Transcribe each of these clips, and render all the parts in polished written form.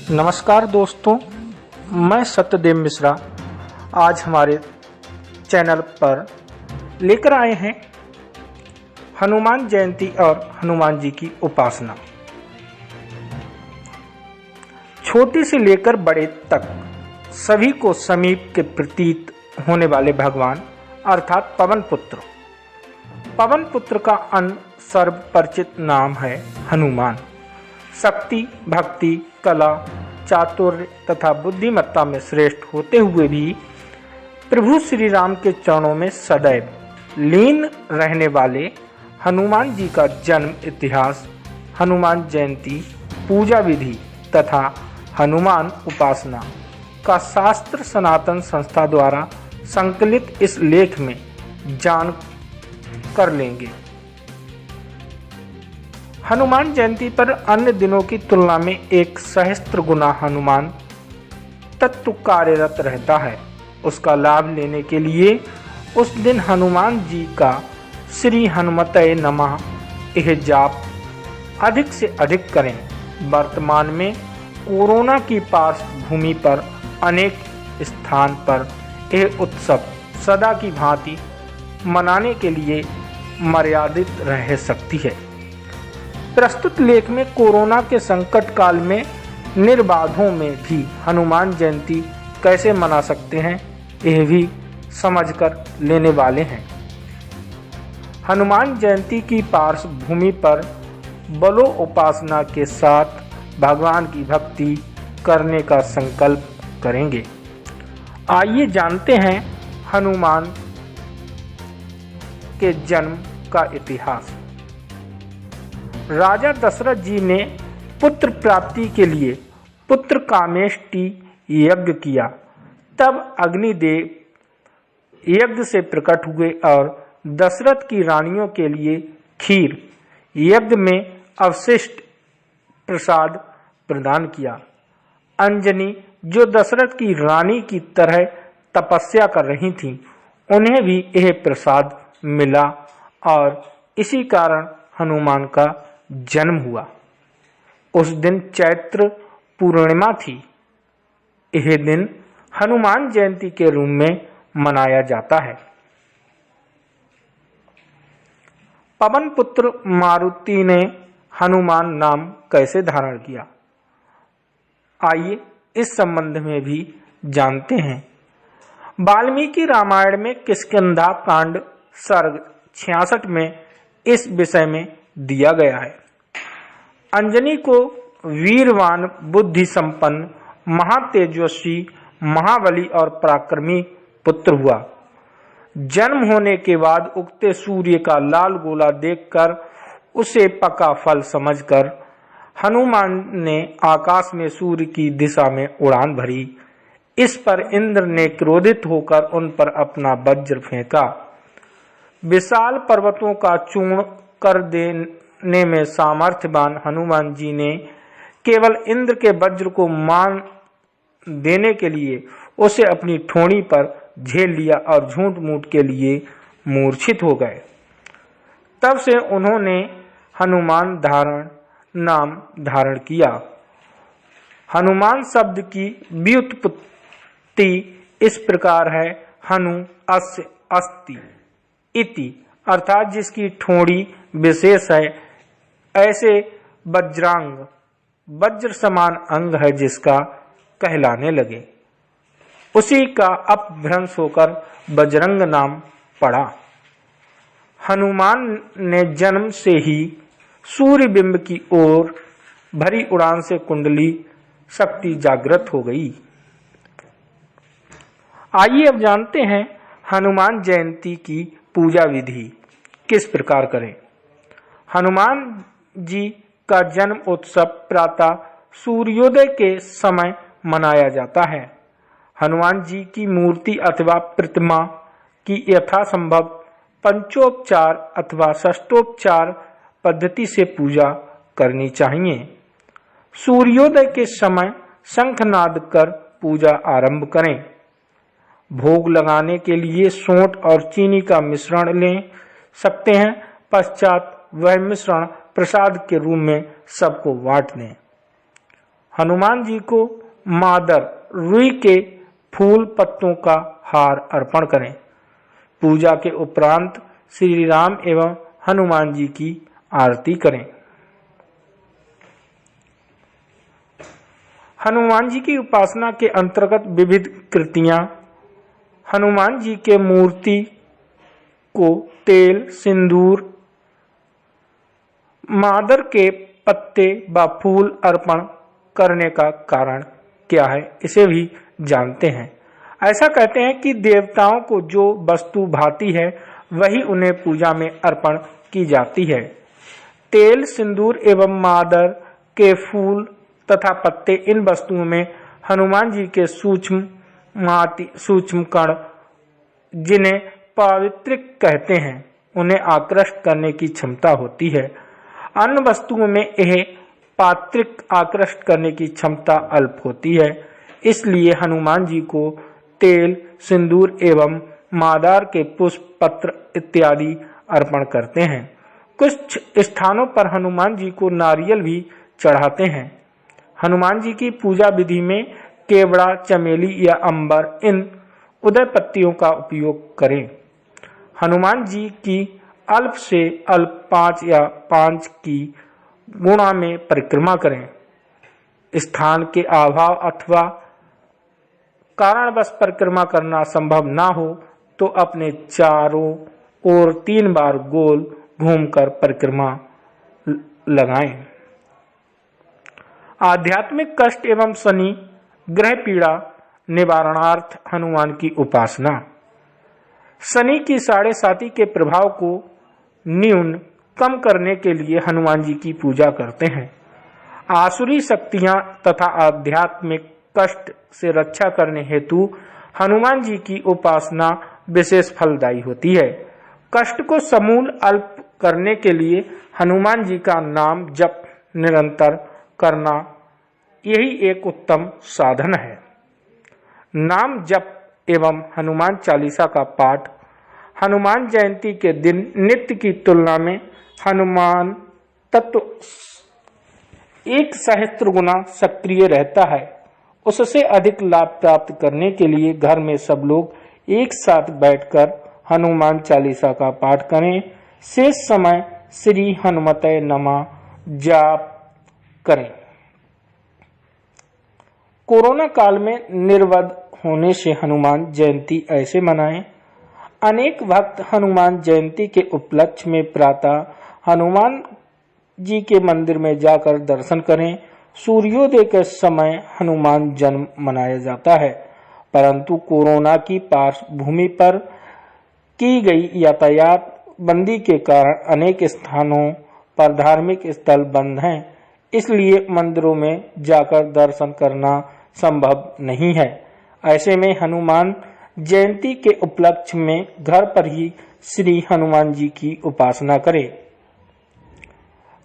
नमस्कार दोस्तों, मैं सत्यदेव मिश्रा आज हमारे चैनल पर लेकर आए हैं हनुमान जयंती और हनुमान जी की उपासना। छोटे से लेकर बड़े तक सभी को समीप के प्रतीत होने वाले भगवान अर्थात पवन पुत्र। पवन पुत्र का अन्य सर्वपरिचित नाम है हनुमान। शक्ति, भक्ति, कला, चातुर्य तथा बुद्धिमत्ता में श्रेष्ठ होते हुए भी प्रभु श्री राम के चरणों में सदैव लीन रहने वाले हनुमान जी का जन्म इतिहास, हनुमान जयंती, पूजा विधि तथा हनुमान उपासना का शास्त्र सनातन संस्था द्वारा संकलित इस लेख में जान कर लेंगे। हनुमान जयंती पर अन्य दिनों की तुलना में 1 सहस्त्र गुना हनुमान तत्व कार्यरत रहता है। उसका लाभ लेने के लिए उस दिन हनुमान जी का श्री हनुमतये नमः यह जाप अधिक से अधिक करें। वर्तमान में कोरोना की पार्श्वभूमि पर अनेक स्थान पर यह उत्सव सदा की भांति मनाने के लिए मर्यादित रह सकती है। प्रस्तुत लेख में कोरोना के संकट काल में निर्बाधों में भी हनुमान जयंती कैसे मना सकते हैं, यह भी समझकर लेने वाले हैं। हनुमान जयंती की पार्श्वभूमि पर बलो उपासना के साथ भगवान की भक्ति करने का संकल्प करेंगे। आइए जानते हैं हनुमान के जन्म का इतिहास। राजा दशरथ जी ने पुत्र प्राप्ति के लिए पुत्र कामेष्टि यज्ञ किया। तब अग्निदेव यज्ञ से प्रकट हुए और दशरथ की रानियों के लिए खीर यज्ञ में अवशिष्ट प्रसाद प्रदान किया। अंजनी जो दशरथ की रानी की तरह तपस्या कर रही थीं, उन्हें भी यह प्रसाद मिला और इसी कारण हनुमान का जन्म हुआ। उस दिन चैत्र पूर्णिमा थी। यह दिन हनुमान जयंती के रूप में मनाया जाता है। पवन पुत्र मारुति ने हनुमान नाम कैसे धारण किया, आइए इस संबंध में भी जानते हैं। वाल्मीकि रामायण में किष्किंधा कांड सर्ग 66 में इस विषय में दिया गया है। अंजनी को वीरवान, बुद्धि संपन्न, महातेजस्वी, महाबली और पराक्रमी पुत्र हुआ। जन्म होने के बाद उगते सूर्य का लाल गोला देखकर उसे पका फल समझकर हनुमान ने आकाश में सूर्य की दिशा में उड़ान भरी। इस पर इंद्र ने क्रोधित होकर उन पर अपना वज्र फेंका। विशाल पर्वतों का चूर्ण कर देने में सामर्थ्यवान हनुमान जी ने केवल इंद्र के वज्र को मान देने के लिए उसे अपनी ठोड़ी पर झेल लिया और झूठ मूठ के लिए मूर्छित हो गए। तब से उन्होंने हनुमान नाम धारण किया। हनुमान शब्द की व्युत्पत्ति इस प्रकार है, हनु अस्य अस्ति इति, अर्थात जिसकी ठोड़ी विशेष है, ऐसे वज्रांग, वज्र समान अंग है जिसका कहलाने लगे। उसी का अपभ्रंश होकर बजरंग नाम पड़ा। हनुमान ने जन्म से ही सूर्य बिंब की ओर भरी उड़ान से कुंडली शक्ति जागृत हो गई। आइए अब जानते हैं हनुमान जयंती की पूजा विधि किस प्रकार करें। हनुमान जी का जन्म उत्सव प्रातः सूर्योदय के समय मनाया जाता है। हनुमान जी की मूर्ति अथवा प्रतिमा की यथासंभव पंचोपचार अथवा षष्ठोपचार पद्धति से पूजा करनी चाहिए। सूर्योदय के समय शंखनाद कर पूजा आरंभ करें। भोग लगाने के लिए सोंठ और चीनी का मिश्रण ले सकते हैं। पश्चात वह मिश्रण प्रसाद के रूप में सबको बांट दें। हनुमान जी को मादर रुई के फूल पत्तों का हार अर्पण करें। पूजा के उपरांत श्री राम एवं हनुमान जी की आरती करें। हनुमान जी की उपासना के अंतर्गत विविध कृतियां। हनुमान जी के मूर्ति को तेल, सिंदूर, मादर के पत्ते व फूल अर्पण करने का कारण क्या है, इसे भी जानते हैं। ऐसा कहते हैं कि देवताओं को जो वस्तु भाती है वही उन्हें पूजा में अर्पण की जाती है। तेल, सिंदूर एवं मादर के फूल तथा पत्ते, इन वस्तुओं में हनुमान जी के सूक्ष्म कण, जिन्हें पावित्रिक कहते हैं, उन्हें आकृष्ट करने की क्षमता होती है। अन्य वस्तुओं में यह पात्रिक आकृष्ट करने की क्षमता अल्प होती है। इसलिए हनुमान जी को तेल, सिंदूर एवं मादार के पुष्प, पत्र इत्यादि अर्पण करते हैं। कुछ स्थानों पर हनुमान जी को नारियल भी चढ़ाते हैं। हनुमान जी की पूजा विधि में केवड़ा, चमेली या अंबर, इन उदय पत्तियों का उपयोग करें। हनुमान जी की अल्प से अल्प 5 या 5 की गुणा में परिक्रमा करें। स्थान के अभाव अथवा कारणवश परिक्रमा करना संभव ना हो तो अपने चारों ओर 3 बार गोल घूमकर परिक्रमा लगाएं। आध्यात्मिक कष्ट एवं शनि ग्रह पीड़ा निवारणार्थ हनुमान की उपासना। शनि की 7.5 के प्रभाव को न्यून कम करने के लिए हनुमान जी की पूजा करते हैं। आसुरी शक्तियां तथा आध्यात्मिक कष्ट से रक्षा करने हेतु हनुमान जी की उपासना विशेष फलदायी होती है। कष्ट को समूल अल्प करने के लिए हनुमान जी का नाम जप निरंतर करना, यही एक उत्तम साधन है। नाम जप एवं हनुमान चालीसा का पाठ हनुमान जयंती के दिन नित्य की तुलना में हनुमान तत्व 1 सहस्त्र गुना सक्रिय रहता है। उससे अधिक लाभ प्राप्त करने के लिए घर में सब लोग एक साथ बैठकर हनुमान चालीसा का पाठ करें। शेष समय श्री हनुमते नमः जाप करें। कोरोना काल में निर्वध होने से हनुमान जयंती ऐसे मनाएं। अनेक भक्त हनुमान जयंती के उपलक्ष्य में प्रातः हनुमान जी के मंदिर में जाकर दर्शन करें। सूर्योदय के समय हनुमान जन्म मनाया जाता है, परंतु कोरोना की पार्श्वभूमि पर की गई यातायात बंदी के कारण अनेक स्थानों पर धार्मिक स्थल बंद हैं, इसलिए मंदिरों में जाकर दर्शन करना संभव नहीं है। ऐसे में हनुमान जयंती के उपलक्ष्य में घर पर ही श्री हनुमान जी की उपासना करें।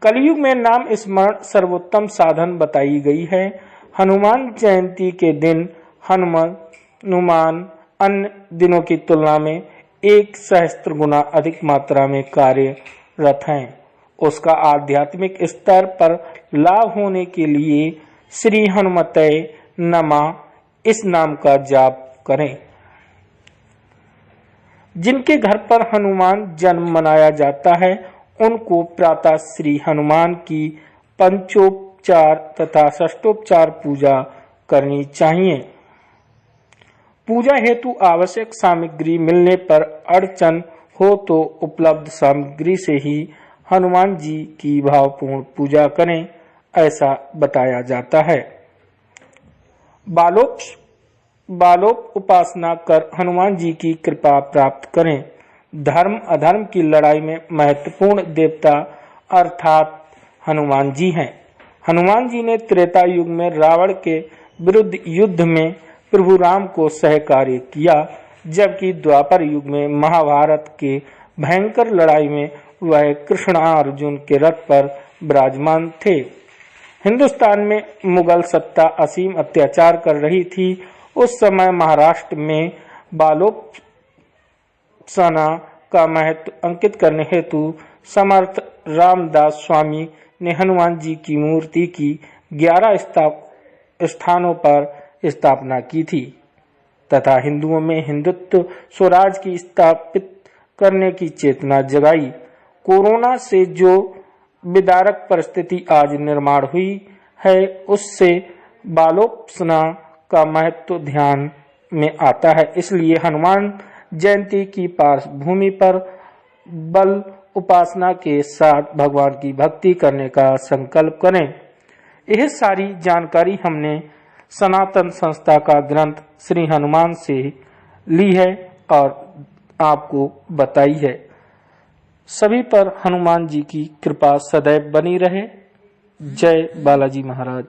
कलयुग में नाम स्मरण सर्वोत्तम साधन बताई गई है। हनुमान जयंती के दिन हनुमान अन्य दिनों की तुलना में 1 सहस्त्र गुना अधिक मात्रा में कार्यरत हैं। उसका आध्यात्मिक स्तर पर लाभ होने के लिए श्री हनुमते नमः इस नाम का जाप करें। जिनके घर पर हनुमान जन्म मनाया जाता है उनको प्रातः श्री हनुमान की पंचोपचार तथा षष्ठोपचार पूजा करनी चाहिए। पूजा हेतु आवश्यक सामग्री मिलने पर अड़चन हो तो उपलब्ध सामग्री से ही हनुमान जी की भावपूर्ण पूजा करें, ऐसा बताया जाता है। बालोप उपासना कर हनुमान जी की कृपा प्राप्त करें। धर्म अधर्म की लड़ाई में महत्वपूर्ण देवता अर्थात हनुमान जी हैं। हनुमान जी ने त्रेता युग में रावण के विरुद्ध युद्ध में प्रभु राम को सहकार्य किया, जबकि द्वापर युग में महाभारत के भयंकर लड़ाई में वह कृष्ण अर्जुन के रथ पर विराजमान थे। हिंदुस्तान में मुगल सत्ता असीम अत्याचार कर रही थी। उस समय महाराष्ट्र में बालोपसाना का महत्व अंकित करने हेतु समर्थ रामदास स्वामी ने हनुमान जी की मूर्ति की 11 स्थानों पर स्थापना की थी तथा हिंदुओं में हिंदुत्व स्वराज की स्थापित करने की चेतना जगाई। कोरोना से जो विदारक परिस्थिति आज निर्माण हुई है, उससे बालोपासना का महत्व ध्यान में आता है। इसलिए हनुमान जयंती की पार्श्वभूमि पर बल उपासना के साथ भगवान की भक्ति करने का संकल्प करें। यह सारी जानकारी हमने सनातन संस्था का ग्रंथ श्री हनुमान से ली है और आपको बताई है। सभी पर हनुमान जी की कृपा सदैव बनी रहे। जय बालाजी महाराज।